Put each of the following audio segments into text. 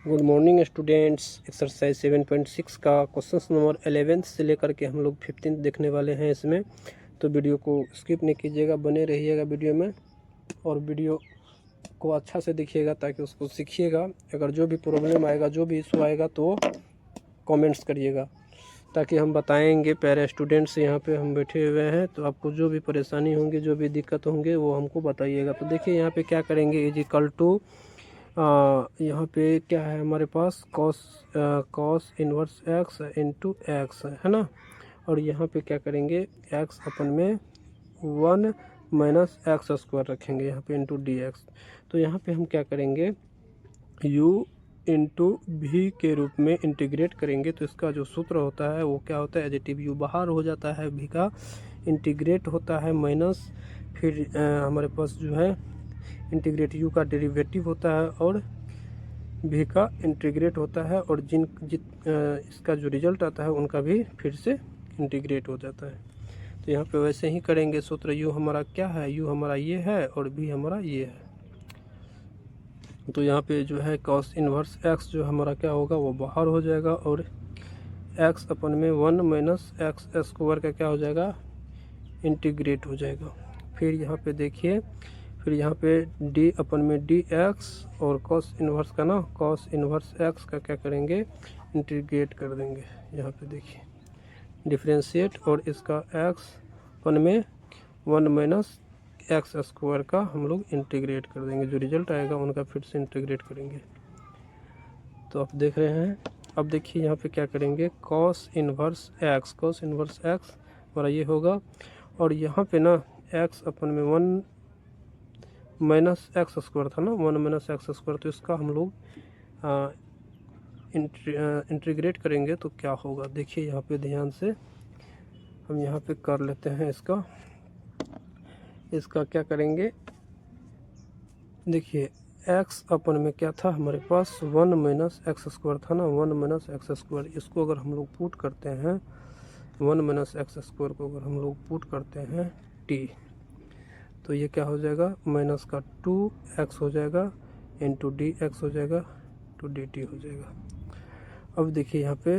Good morning students. Exercise 7.6 का question number 11 से लेकर के हम लोग 15 देखने वाले हैं इसमें। तो वीडियो को स्किप नहीं कीजिएगा, बने रहिएगा वीडियो में और वीडियो को अच्छा से देखिएगा ताकि उसको सीखिएगा। अगर जो भी प्रॉब्लम आएगा, जो भी इशू आएगा तो कमेंट्स करिएगा ताकि हम बताएंगे। प्यारे स्टूडेंट्स यहाँ पे हम बैठे हुए हैं, तो आपको जो भी परेशानी होंगी, जो भी दिक्कत होंगे वो हमको बताइएगा। तो देखिए यहाँ पे क्या करेंगे, इज इक्वल टू यहाँ पे क्या है हमारे पास cos inverse x into x है ना। और यहाँ पे क्या करेंगे, एक्स अपन में 1 माइनस एक्स स्क्वायर रखेंगे यहाँ पे इंटू डी एक्स। तो यहाँ पे हम क्या करेंगे, u इंटू भी के रूप में इंटीग्रेट करेंगे। तो इसका जो सूत्र होता है वो क्या होता है, एडिटिव u बाहर हो जाता है, v का इंटीग्रेट होता है माइनस, फिर हमारे पास जो है इंटीग्रेट u का डेरिवेटिव होता है और v का इंटीग्रेट होता है, और इसका जो रिजल्ट आता है उनका भी फिर से इंटीग्रेट हो जाता है। तो यहाँ पे वैसे ही करेंगे। सूत्र u हमारा क्या है, u हमारा ये है और v हमारा ये है। तो यहाँ पे जो है कॉस इनवर्स x जो हमारा क्या होगा वो बाहर हो जाएगा, और x अपन में 1 माइनस एक्स स्क्वायर का क्या हो जाएगा, इंटीग्रेट हो जाएगा। फिर यहाँ पे देखिए, फिर यहाँ पे d अपन में dx और cos इनवर्स का ना cos इनवर्स x का क्या करेंगे, इंटीग्रेट कर देंगे। यहाँ पे देखिए डिफ्रेंशिएट, और इसका x अपन में 1 माइनस एक्स स्क्वायर का हम लोग इंटीग्रेट कर देंगे। जो रिजल्ट आएगा उनका फिर से इंटीग्रेट करेंगे। तो आप देख रहे हैं। अब देखिए यहाँ पे क्या करेंगे, cos इनवर्स x हमारा ये होगा, और यहाँ पे ना x अपन में 1 माइनस एक्स स्क्वायर था ना, 1 माइनस एक्स स्क्वायर। तो इसका हम लोग इंटीग्रेट करेंगे तो क्या होगा, देखिए यहाँ पे ध्यान से हम यहाँ पे कर लेते हैं। इसका क्या करेंगे, देखिए x अपन में क्या था हमारे पास, 1 माइनस एक्स स्क्वायर था ना, 1 माइनस एक्स स्क्वायर। इसको अगर हम लोग पुट करते हैं, 1 माइनस एक्स स्क्वायर को अगर हम लोग पुट करते हैं t, तो ये क्या हो जाएगा, माइनस का 2x हो जाएगा इंटू डी एक्स हो जाएगा टू डी टी हो जाएगा। अब देखिए यहाँ पे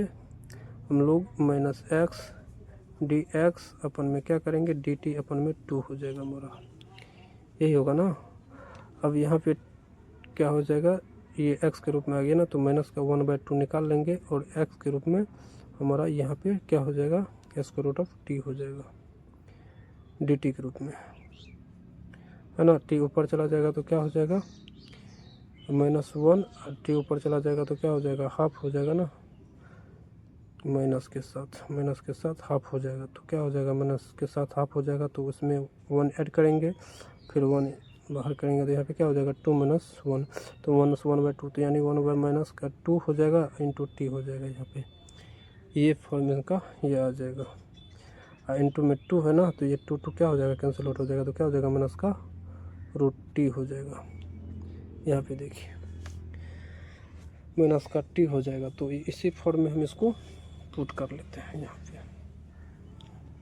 हम लोग minus x D x upon में क्या करेंगे, डी टी अपन में 2 हो जाएगा हमारा, यही होगा ना। अब यहाँ पे क्या हो जाएगा, ये x के रूप में आ गया ना, तो माइनस का 1/2 निकाल लेंगे, और x के रूप में हमारा यहाँ पे क्या हो जाएगा, स्क्वायर रूट ऑफ t हो जाएगा डी टी के रूप में, है ना। t ऊपर चला जाएगा तो क्या हो जाएगा, -1, t ऊपर चला जाएगा तो क्या हो जाएगा, हाफ हो जाएगा ना, माइनस के साथ हाफ हो जाएगा। तो क्या हो जाएगा, माइनस के साथ हाफ हो जाएगा, तो उसमें 1 ऐड करेंगे, फिर 1 बाहर करेंगे, तो यहाँ पे क्या हो जाएगा 2 माइनस 1, तो 1/2, तो यानी 1 माइनस का 2 हो जाएगा इंटू टी हो जाएगा। यहाँ पे ये फॉर्मूला का ये आ जाएगा, इंटू में 2 है ना, तो ये 2 क्या हो जाएगा, कैंसिल आउट हो जाएगा, तो क्या हो जाएगा, माइनस का रूट टी हो जाएगा। यहाँ पे देखिए माइनस का टी हो जाएगा। तो इसी फॉर्म में हम इसको पुट कर लेते हैं यहाँ पे।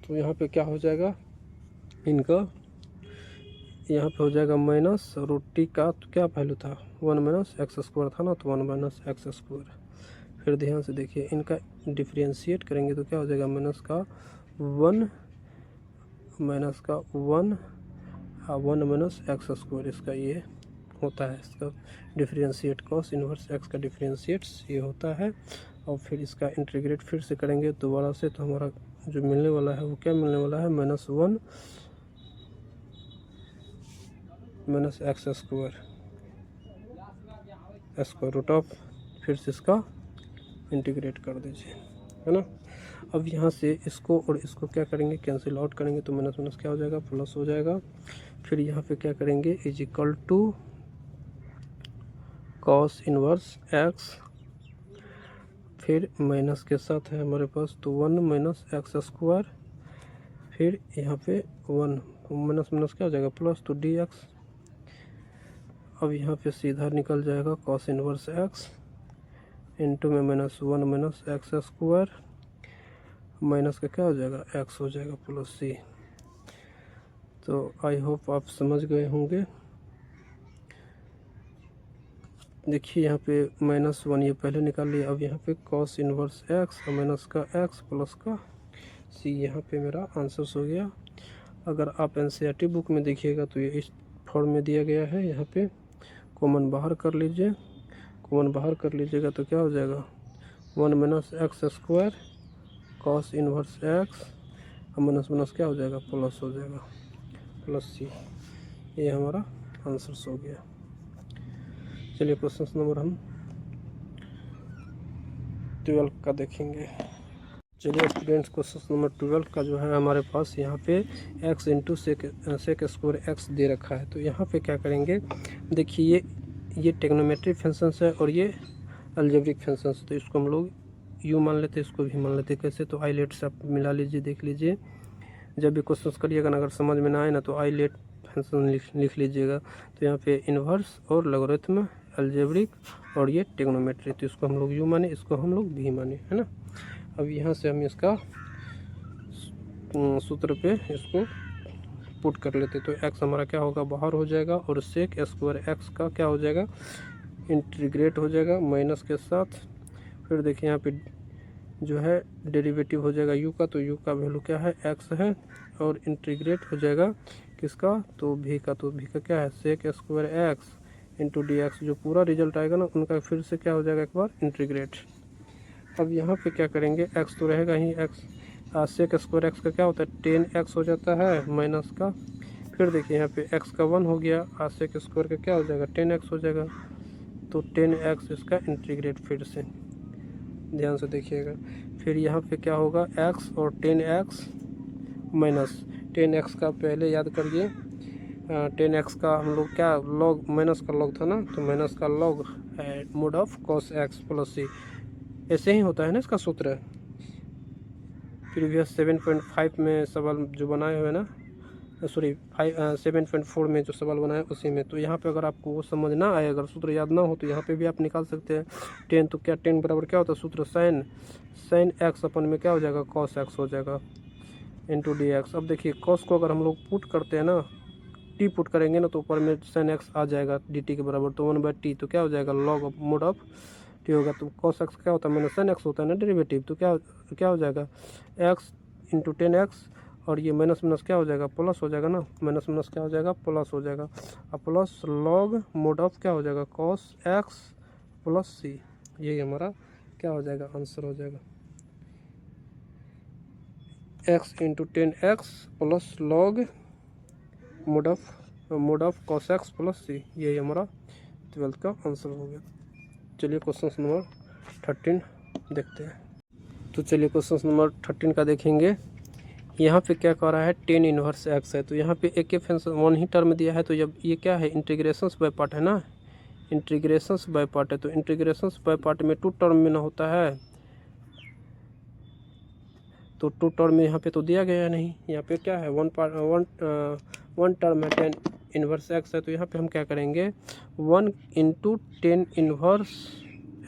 तो यहाँ पे क्या हो जाएगा, इनका यहाँ पे हो जाएगा माइनस रूट टी का तो क्या वैल्यू था, 1 माइनस एक्स स्क्वायर था ना, तो 1 माइनस एक्स स्क्वायर। फिर ध्यान से देखिए, इनका डिफ्रेंशिएट करेंगे तो क्या हो जाएगा, माइनस का 1 माइनस एक्स स्क्वायर, इसका ये होता है, इसका डिफरेंशिएट कॉस इनवर्स एक्स का डिफरेंशिएट्स ये होता है। और फिर इसका इंटीग्रेट फिर से करेंगे दोबारा से, तो हमारा जो मिलने वाला है वो क्या मिलने वाला है, -1 minus x square root of, फिर से इसका इंटीग्रेट कर दीजिए, है ना। अब यहाँ से इसको और इसको क्या करेंगे, कैंसिल आउट करेंगे, तो माइनस माइनस क्या हो जाएगा, प्लस हो जाएगा। फिर यहाँ पे क्या करेंगे, is equal to cos inverse x, फिर माइनस के साथ है हमारे पास, तो 1 माइनस एक्स स्क्वायर, फिर यहाँ पे 1 माइनस माइनस क्या हो जाएगा, प्लस, तो डी एक्स। अब यहाँ पे सीधा निकल जाएगा कॉस इनवर्स एक्स इंटू में -1 माइनस एक्स स्क्वायर, माइनस का क्या हो जाएगा, एक्स हो जाएगा प्लस सी। तो आई होप आप समझ गए होंगे। देखिए यहाँ पे -1 ये पहले निकाल लिया। अब यहाँ पे cos इनवर्स x और माइनस का x प्लस का c, यहाँ पे मेरा आंसर्स हो गया। अगर आप एनसीईआरटी बुक में देखिएगा तो ये इस फॉर्म में दिया गया है। यहाँ पे कॉमन बाहर कर लीजिए, कॉमन बाहर कर लीजिएगा तो क्या हो जाएगा 1 minus x square cos inverse x और माइनस माइनस क्या हो जाएगा प्लस हो जाएगा प्लस c। ये हमारा आंसर्स हो गया। चलिए क्वेश्चन नंबर हम 12 का देखेंगे। चलिए स्टूडेंट्स क्वेश्चन नंबर 12 का जो है हमारे पास यहाँ पे x into sec square x दे रखा है। तो यहाँ पे क्या करेंगे, देखिए ये टेक्नोमेट्रिक फंक्शंस है और ये अलजेब्रिक फंक्शंस है। तो इसको हम लोग u मान लेते, इसको भी मान लेते। कैसे, तो आईलेट से आप मिला लीजिए, देख लीजिए। जब भी क्वेश्चन करिएगा ना, अगर समझ में ना आए ना तो आईलेट फंक्शन लिख लीजिएगा। तो यहाँ पे इन्वर्स और लॉगरिथम, अलजेब्रिक और ये टेक्नोमेट्रिक, तो इसको हम लोग u माने, इसको हम लोग v माने, है ना। अब यहाँ से हम इसका सूत्र पे इसको पुट कर लेते। तो x हमारा क्या होगा बाहर हो जाएगा और सेक स्क्वायर x का क्या हो जाएगा इंटीग्रेट हो जाएगा माइनस के साथ। फिर देखिए यहाँ पे जो है डेरिवेटिव हो जाएगा u का, तो u का वैल्यू क्या है x है और इंटीग्रेट हो जाएगा किसका, तो v का। तो v का क्या है sec square x into d x. जो पूरा रिजल्ट आएगा ना उनका फिर से क्या हो जाएगा एक बार इंटीग्रेट। अब यहाँ पे क्या करेंगे, x तो रहेगा ही, x सेक स्क्वायर x का क्या होता है 10x हो जाता है माइनस का। फिर देखिए यहाँ पे x का 1 हो गया, सेक स्क्वायर का क्या हो जाएगा 10x हो जाएगा। तो 10x इसका इंटीग्रेट फिर से ध्यान से देखिएगा। फिर यहाँ पे क्या होगा x और 10x माइनस 10x का पहले याद करिए 10x का हम लोग क्या लॉग माइनस का लॉग था ना, तो माइनस का लॉग है mode of cos x plus c। ऐसे ही होता है ना इसका सूत्र। प्रीवियस 7.5 में सवाल जो बनाए हुए ना, सॉरी 7.4 में जो सवाल बनाए उसी में। तो यहाँ पे अगर आपको वो समझ ना आए, अगर सूत्र याद ना हो तो यहाँ पे भी आप निकाल सकते हैं। 10 तो क्या 10 बराबर क्या होता है सूत्र साइन एक्स अपन में क्या हो जाएगा cos x हो जाएगा इंटू डी एक्स। अब देखिए cos को अगर हम लोग पुट करते हैं ना, टी पुट करेंगे ना तो ऊपर में साइन x आ जाएगा dt के बराबर, तो 1/t तो क्या हो जाएगा log of mode of T होगा। तो cos x क्या होता है माइनस साइन x होता है ना डेरिवेटिव, तो क्या हो जाएगा x इंटू 10x और ये माइनस माइनस क्या हो जाएगा प्लस हो जाएगा ना, माइनस माइनस क्या हो जाएगा प्लस हो जाएगा। अब प्लस लॉग मोड ऑफ क्या हो जाएगा cos x प्लस c। यही हमारा क्या हो जाएगा आंसर हो जाएगा x into 10x plus log mode of cos x plus c। यही हमारा 12th का आंसर हो गया। चलिए क्वेश्चन नंबर 13 देखते हैं। तो चलिए क्वेश्चन नंबर 13 का देखेंगे। यहाँ पे क्या कह रहा है 10 इनवर्स x है। तो यहाँ पे एक फंक्शन 1 ही टर्म दिया है, तो जब ये क्या है इंटीग्रेशंस बाय पार्ट है ना, इंटीग्रेशंस बाय पार्ट है। तो इंटीग्रेशंस बाय पार्ट में 2 टर्म में ना होता है, तो 2 टर्म में यहाँ पे तो दिया गया नहीं। यहाँ पे क्या है वन टर्म है 10 इनवर्स x है। तो यहाँ पे हम क्या करेंगे 1 इंटू 10 इनवर्स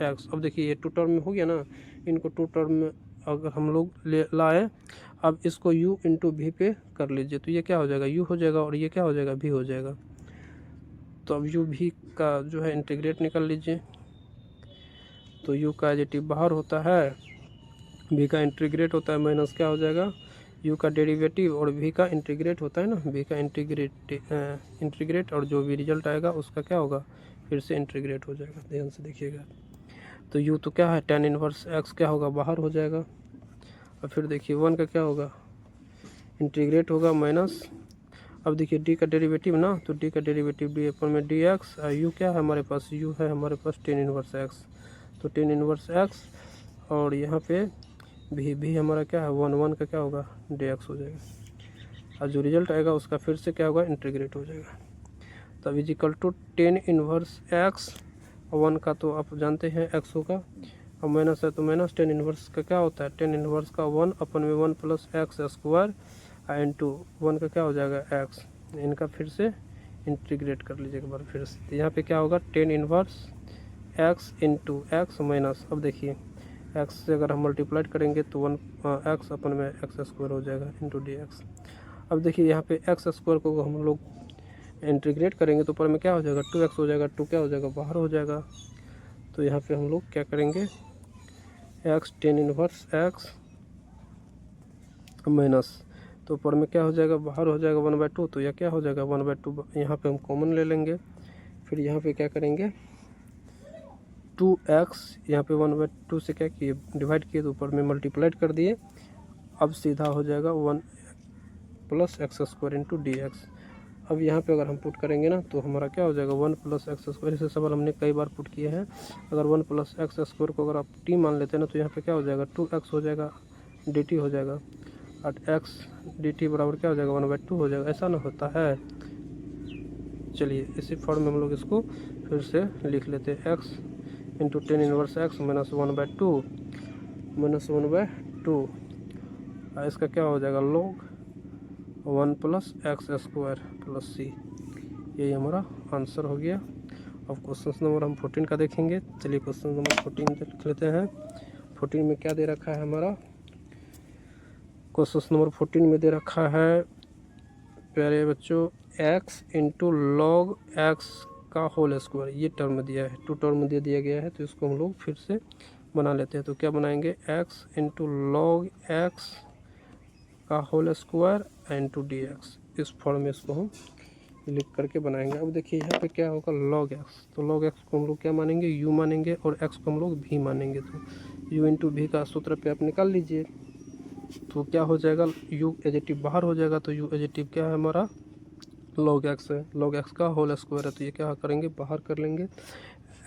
x। अब देखिए ये 2 टर्म में हो गया ना, इनको 2 टर्म में अगर हम लोग ले लाए, अब इसको u इंटू v पे कर लीजिए। तो ये क्या हो जाएगा u हो जाएगा और ये क्या हो जाएगा v हो जाएगा। तो अब u v का जो है इंटीग्रेट निकाल लीजिए। तो u का एडिटिव बाहर होता है, v का इंटीग्रेट होता है माइनस क्या हो जाएगा u का डेरिवेटिव और v का इंटीग्रेट होता है ना, v का इंटीग्रेट और जो भी रिजल्ट आएगा उसका क्या होगा फिर से इंटीग्रेट हो जाएगा। ध्यान से देखिएगा। तो u तो क्या है 10 इनवर्स x क्या होगा बाहर हो जाएगा। और फिर देखिए 1 का क्या होगा इंटीग्रेट होगा माइनस। अब देखिए d का डेरिवेटिव ना, तो d का डेरिवेटिव d अपन में dx और u क्या है हमारे पास, u है हमारे पास 10 इनवर्स x। तो 10 इनवर्स x और यहाँ पे भी हमारा क्या है 1 का क्या होगा dx हो जाएगा। और जो रिजल्ट आएगा उसका फिर से क्या होगा इंटीग्रेट हो जाएगा। तब इजिकल टू 10 इनवर्स x, 1 का तो आप जानते हैं x होगा, और माइनस है तो माइनस 10 इनवर्स का क्या होता है 10 इनवर्स का 1 अपन में 1 प्लस एक्स स्क्वायर इंटू 1 का क्या हो जाएगा x। इनका फिर से इंटीग्रेट कर लीजिए एक बार फिर से। तो यहाँ पे क्या होगा 10 inverse x into x minus. अब देखिए x से अगर हम मल्टीप्लाइड करेंगे तो 1 x अपन में एक्स स्क्वायर हो जाएगा इंटू डी एक्स। अब देखिए यहाँ पे एक्स स्क्वायर को हम लोग इंटीग्रेट करेंगे तो ऊपर में क्या हो जाएगा 2x हो जाएगा, 2 क्या हो जाएगा बाहर हो जाएगा। तो यहाँ पे हम लोग क्या करेंगे x tan inverse x minus, तो ऊपर में क्या हो जाएगा बाहर हो जाएगा 1/2, तो यह क्या हो जाएगा 1/2, यहाँ पे हम कॉमन ले लेंगे। फिर यहाँ पे क्या करेंगे 2x, यहाँ पे 1/2 से क्या किए डिवाइड किए तो ऊपर में मल्टीप्लाइड कर दिए। अब सीधा हो जाएगा 1 + x² इंटू dx। अब यहाँ पे अगर हम पुट करेंगे ना तो हमारा क्या हो जाएगा 1 + x²। इसे सवाल हमने कई बार पुट किए हैं। अगर 1 + x² को अगर आप t मान लेते हैं ना तो यहाँ पे क्या हो जाएगा 2x हो जाएगा, dt हो जाएगा, और x dt बराबर क्या हो जाएगा 1/2 हो जाएगा। ऐसा ना होता है। चलिए इसी फॉर्म में हम लोग इसको फिर से लिख लेते हैं, x into tan inverse x minus 1/2 minus 1/2, इसका क्या हो जाएगा log 1 + x² + c। यही हमारा आंसर हो गया। अब क्वेश्चन नंबर हम 14 का देखेंगे। चलिए क्वेश्चन नंबर 14 देख लेते हैं। 14 में क्या दे रखा है हमारा, क्वेश्चन नंबर 14 में दे रखा है प्यारे बच्चों x इंटू लॉग x का होल स्क्वायर, ये टर्म दिया है, 2 टर्म दे दिया गया है। तो इसको हम लोग फिर से बना लेते हैं। तो क्या बनाएंगे x इंटू लॉग x का होल स्क्वायर इंटू dx, इस फॉर्म में इसको हम लिख करके बनाएंगे। अब देखिए यहाँ पे क्या होगा log x, तो log x को हम लोग क्या मानेंगे u मानेंगे, और x को हम लोग v मानेंगे। तो u इंटू v का सूत्र पे आप निकाल लीजिए। तो क्या हो जाएगा u एजेटिव बाहर हो जाएगा, तो u एजेटिव क्या है हमारा log x है, log x का होल स्क्वायर है। तो ये क्या करेंगे बाहर कर लेंगे,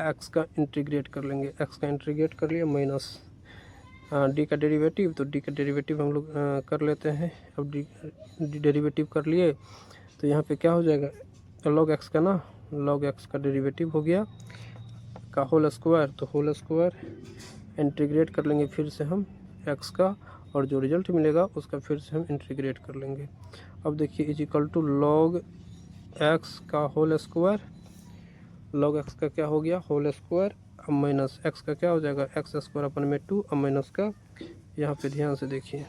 x का इंटीग्रेट कर लेंगे, x का इंटीग्रेट कर लिया माइनस डी का डेरिवेटिव, तो डी का डेरिवेटिव हम लोग कर लेते हैं। अब डी डेरिवेटिव कर लिए तो यहाँ पे क्या हो जाएगा log x का ना, log x का डेरिवेटिव हो गया का होल स्क्वायर, तो होल स्क्वायर इंटीग्रेट कर लेंगे फिर से हम x का, और जो रिजल्ट मिलेगा उसका फिर से हम इंटीग्रेट कर लेंगे। अब देखिए is equal to log x का होल स्क्वायर, log x का क्या हो गया होल स्क्वायर, अब माइनस x का क्या हो जाएगा x² अपन में 2, अब माइनस का यहाँ पे ध्यान से देखिए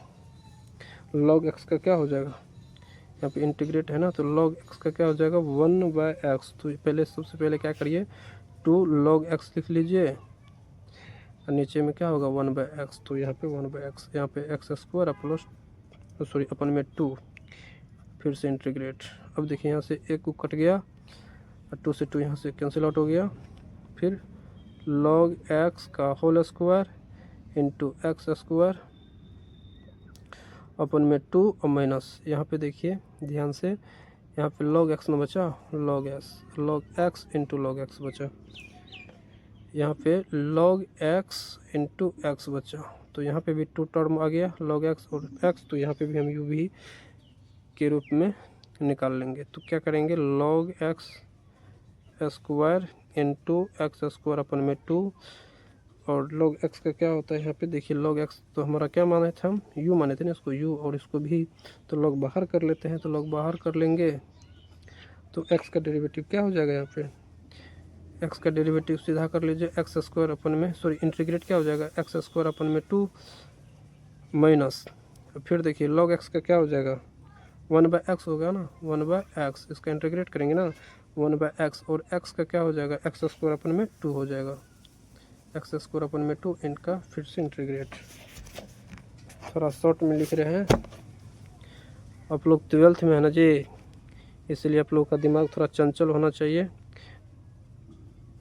log x का क्या हो जाएगा, यहाँ पे इंटीग्रेट है ना, तो log x का क्या हो जाएगा 1/x। तो पहले सबसे पहले क्या करिए 2 log x लिख लीजिए, और नीचे में क्या होगा 1/x, तो यहाँ पे 1/x, यहाँ पे x² प्लस सॉरी अपन में 2, फिर से इंटीग्रेट। अब देखिए यहाँ से एक को कट गया, 2 से 2 यहाँ से कैंसिल आउट हो गया, फिर log x का होल स्क्वायर इंटू x² अपन में 2 और माइनस, यहाँ पे देखिए ध्यान से, यहाँ पे log x ना बचा, log x into log x बचा, यहाँ पे log x इंटू x बचा। तो यहाँ पे भी 2 टर्म आ गया log x और x, तो यहाँ पे भी हम u भी के रूप में निकाल लेंगे। तो क्या करेंगे log x square into x² अपन में 2, और log x का क्या होता है यहाँ पे देखिए log x तो हमारा क्या माने थे हम u माने थे ना, इसको u और इसको भी, तो log बाहर कर लेते हैं, तो log बाहर कर लेंगे तो x का डेरिवेटिव क्या हो जाएगा, यहाँ पे x का डेरिवेटिव सीधा कर लीजिए x² अपन में सॉरी इंटीग्रेट क्या हो जाएगा x² अपन में 2 माइनस, फिर देखिए log x का क्या हो जाएगा 1/x होगा ना, 1/x, इसका इंटीग्रेट करेंगे ना 1/x, और x का क्या हो जाएगा x² अपन में 2 हो जाएगा, x² अपन में 2, इनका फिर से इंटीग्रेट। थोड़ा शॉर्ट में लिख रहे हैं, आप लोग 12th में है ना जी, इसलिए आप लोगों का दिमाग थोड़ा चंचल होना चाहिए,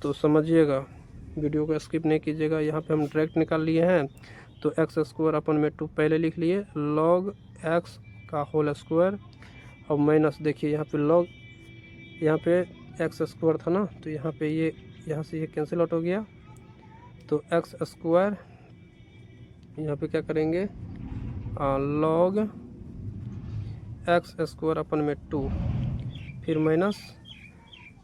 तो समझिएगा, वीडियो को स्किप नहीं कीजिएगा। यहाँ पे हम डायरेक्ट निकाल लिए हैं, तो x² अपन में 2 पहले लिख लिए, log x का होल स्क्वायर, और माइनस देखिए यहाँ पे log, यहाँ पे x² था ना, तो यहाँ पे ये यहाँ से ये कैंसिल आउट हो गया, तो x² यहाँ पे क्या करेंगे log x² अपन में 2, फिर माइनस,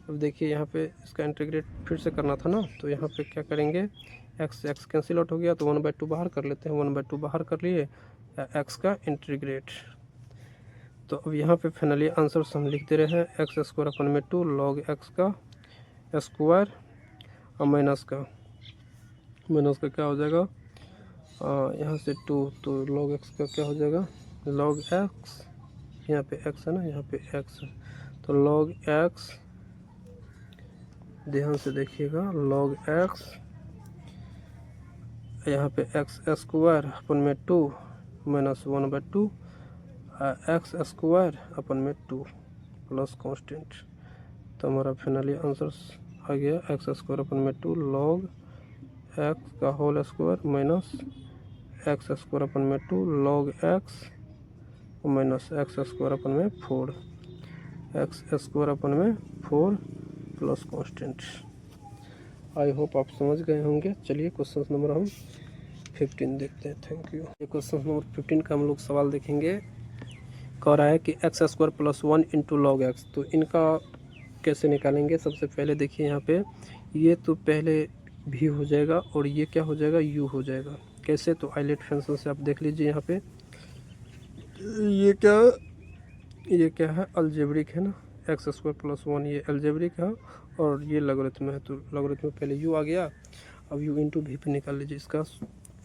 अब देखिए यहाँ पे इसका इंटीग्रेट फिर से करना था ना, तो यहाँ पे क्या करेंगे x कैंसिल आउट हो गया, तो 1/2 बाहर कर लेते हैं, 1/2 बाहर कर लिए, x का इंटीग्रेट। तो अब यहाँ पे फाइनली आंसर हम लिख दे रहे हैं x² अपन में 2 log x का स्क्वायर और माइनस का क्या हो जाएगा यहाँ से 2, तो log x का क्या हो जाएगा log x, यहाँ पे x है ना, यहाँ पे x है, तो log x, ध्यान से देखिएगा, log x, यहाँ पे एक्स स्क्वायर अपन में 2 माइनस 1/2 एक्स स्क्वायर अपन में 2 प्लस कांस्टेंट। तो हमारा फाइनली आंसर आ गया एक्स स्क्वायर अपन में 2 log एक्स का whole square minus x square अपन में 2 log x minus x square अपन में 4 एक्स स्क्वायर अपन में 4 प्लस कांस्टेंट। आई होप आप समझ गए होंगे। चलिए क्वेश्चन नंबर हम 15 देखते हैं। Thank you. ये क्वेश्चन नंबर 15 का हम लोग सवाल देखेंगे। कह रहा है कि x square plus 1 into log x. तो इनका कैसे निकालेंगे? सबसे पहले देखिए यहाँ पे ये तो पहले भी हो जाएगा और ये क्या हो जाएगा, यू हो जाएगा। कैसे? तो आइलेट फंक्शन से आप देख लीजिए यहाँ पे ये क्या है, अलजेब्रिक है ना। एक्स स्क्वायर प्लस 1 ये अलजेब्रिक है और ये लॉगरिथम है। तो लॉगरिथम में पहले यू आ गया, अब यू इंटू भी पे निकाल लीजिए। इसका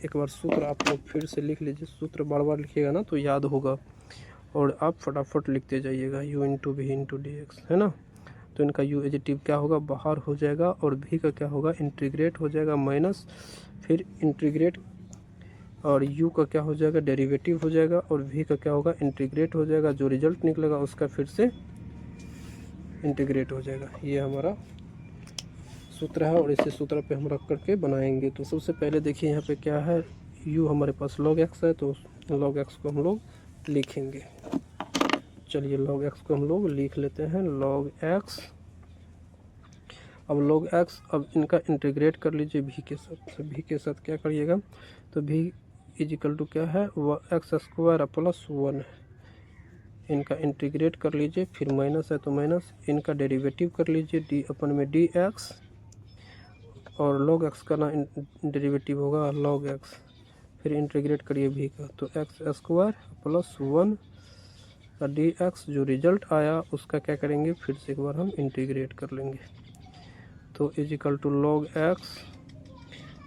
एक बार सूत्र आप लोग फिर से लिख लीजिए। सूत्र बार बार लिखिएगा ना तो याद होगा और आप फटाफट लिखते जाइएगा। यू इंटू भी इंटू डी एक्स है ना। तो इनका यू एडिटिव क्या होगा, बाहर हो जाएगा और भी का क्या होगा, इंटीग्रेट हो जाएगा माइनस, फिर इंटीग्रेट और u का क्या हो जाएगा, डेरिवेटिव हो जाएगा और v का क्या होगा, इंटीग्रेट हो जाएगा। जो रिजल्ट निकलेगा उसका फिर से इंटीग्रेट हो जाएगा। ये हमारा सूत्र है और इसी सूत्र पे हम रख करके बनाएंगे। तो सबसे पहले देखिए यहाँ पे क्या है, u हमारे पास log x है तो log x को हम लोग लिखेंगे। चलिए log x को हम लोग लिख लेते हैं, log x। अब log x, अब इनका इंटीग्रेट कर लीजिए v के साथ। v के साथ क्या करिएगा, तो v इजिकल टू क्या है, एक्स स्क्वायर प्लस 1 है। इनका इंटीग्रेट कर लीजिए, फिर माइनस है तो माइनस, इनका डेरिवेटिव कर लीजिए डी अपन में डी एक्स और log x का ना डेरिवेटिव होगा log x, फिर इंटीग्रेट करिए v का तो एक्स स्क्वायर प्लस 1 का डी एक्स। जो रिजल्ट आया उसका क्या करेंगे, फिर से एक बार हम इंटीग्रेट कर लेंगे। तो इजिकल टू log x।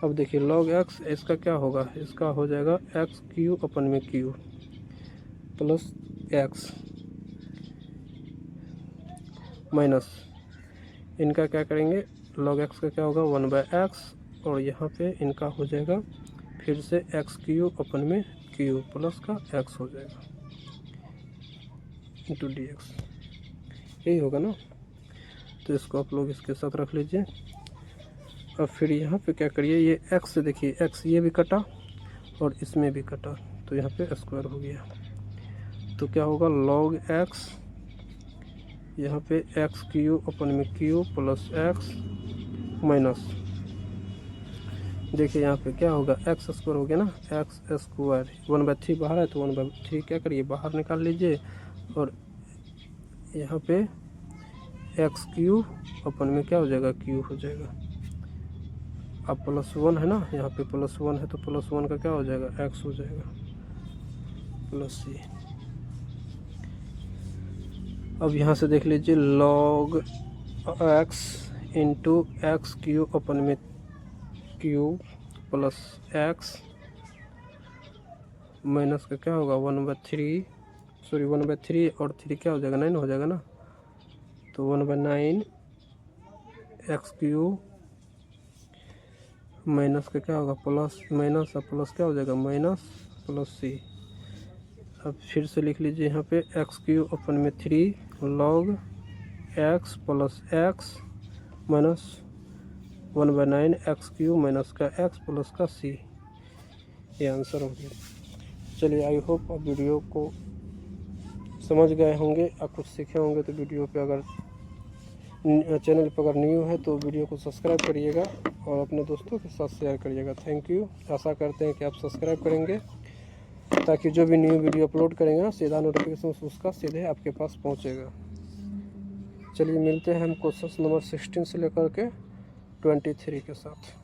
अब देखिए log x, इसका क्या होगा, इसका हो जाएगा एक्स क्यू अपन में क्यू प्लस एक्स माइनस, इनका क्या करेंगे, log x का क्या होगा 1/x और यहाँ पे इनका हो जाएगा फिर से एक्स क्यू अपन में क्यू प्लस का x हो जाएगा इंटू डी एक्स। यही होगा ना। तो इसको आप लोग इसके साथ रख लीजिए। अब फिर यहाँ पे क्या करिए, ये x से देखिए x ये भी कटा और इसमें भी कटा तो यहाँ पे स्क्वायर हो गया। तो क्या होगा log x, यहाँ पे एक्स क्यू अपन में क्यू प्लस एक्स माइनस, देखिए यहाँ पे क्या होगा, एक्स स्क्वायर हो गया ना, एक्स स्क्वायर 1/3 बाहर है तो 1/3 क्या करिए बाहर निकाल लीजिए और यहाँ पे एक्स क्यू अपन में क्या हो जाएगा, क्यू हो जाएगा। अब प्लस 1 है ना, यहाँ पे प्लस 1 है तो प्लस 1 का क्या हो जाएगा, एक्स हो जाएगा प्लस सी। अब यहाँ से देख लीजिए log x into x Q upon में क्यू प्लस एक्स माइनस का क्या होगा 1/3 और 3 क्या हो जाएगा, 9 हो जाएगा ना। तो 1/9 एक्स क्यू माइनस का क्या होगा, प्लस माइनस और प्लस क्या हो जाएगा, माइनस प्लस सी। अब फिर से लिख लीजिए यहाँ पे एक्स क्यू अपन में 3 log x plus x minus 1/9 x Q minus का एक्स प्लस का सी। ये आंसर हो गया। चलिए आई होप आप वीडियो को समझ गए होंगे, आप कुछ सीखे होंगे। तो वीडियो पे अगर चैनल पर अगर न्यू है तो वीडियो को सब्सक्राइब करिएगा और अपने दोस्तों के साथ शेयर करिएगा। Thank you. आशा करते हैं कि आप सब्सक्राइब करेंगे ताकि जो भी न्यू वीडियो अपलोड करेंगे ना सीधा नोटिफिकेशन उसका सीधे आपके पास पहुंचेगा। चलिए मिलते हैं हम क्वेश्चन नंबर 16 से लेकर के 23 के साथ।